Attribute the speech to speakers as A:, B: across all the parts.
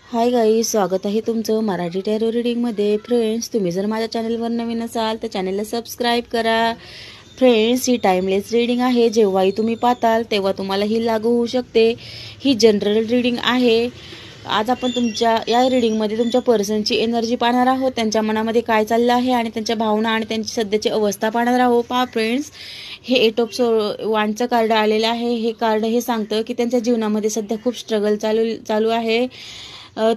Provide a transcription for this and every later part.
A: Hi guys, स्वागत आहे तुमचं मराठी टॅरो रीडिंगमध्ये। फ्रेंड्स, तुम्ही जर माझ्या चॅनलवर नवीन असाल तर चॅनलला सबस्क्राईब करा। फ्रेंड्स, ही टाइमलेस रीडिंग आहे। जेव्हाही तुम्ही पाहताल तेव्हा तुम्हाला ही लागू होऊ शकते। ही जनरल रीडिंग आहे। आज आपण तुमच्या या रीडिंगमध्ये तुमच्या पर्सनची एनर्जी पाहणार आहोत। त्यांच्या मनामध्ये काय चाललं आहे आणि त्यांच्या भावना आणि त्यांची सध्याची अवस्था पाहणार आहोत। पहा फ्रेंड्स, हे 8 ऑफ वॉन्डचं कार्ड आलेलं आहे। हे कार्ड हे सांगतं की त्यांच्या जीवनामध्ये सध्या खूप स्ट्रगल चालू आहे।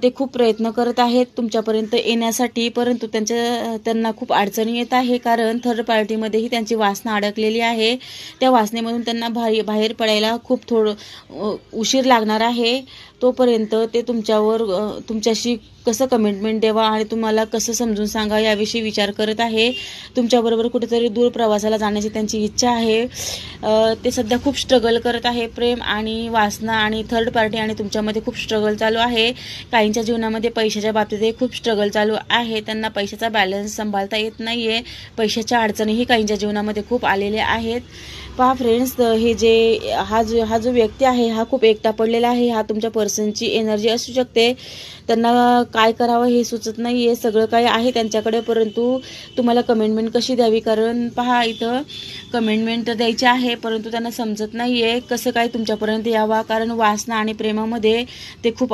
A: ते खूप प्रयत्न करत आहेत तुमच्यापर्यंत येण्यासाठी, परंतु त्यांना खूप अडचणी येत आहे। कारण थर्ड पार्टीमध्येही त्यांची वासना अडकलेली आहे। त्या वासनेमधून त्यांना बाहेर पडायला खूप उशीर लागणार आहे। तोपर्यंत ते तुमच्याशी कसं कमिटमेंट द्यावा आणि तुम्हाला कसं समजून सांगा याविषयी विचार करत आहे। तुमच्याबरोबर कुठेतरी दूर प्रवासाला जाण्याची त्यांची इच्छा आहे। ते सध्या खूप स्ट्रगल करत आहे। प्रेम आणि वासना आणि थर्ड पार्टी आणि तुमच्यामध्ये खूप स्ट्रगल चालू आहे। काहींच्या जीवनामध्ये पैशाच्या बाबतीतही खूप स्ट्रगल चालू आहे। त्यांना पैशाचा बॅलन्स सांभाळता येत नाहीये। पैशाच्या अडचणीही काहींच्या जीवनामध्ये खूप आलेल्या आहेत। पहा फ्रेंड्स, हा जो व्यक्ती आहे हा खूप एकटा पडलेला आहे। हा तुमच्या पर्सनची एनर्जी असू शकते। त्यांना काय करावं हे सुचत नाहीये। सगळं काही आहे त्यांच्याकडे, परंतु तुम्हाला कमिटमेंट कशी द्यावी। कारण पहा, इथं कमिटमेंट द्यायची आहे परंतु त्यांना समजत नाहीये कसं काय तुमच्यापर्यंत यावा। कारण वासना आणि प्रेमामध्ये ते खूप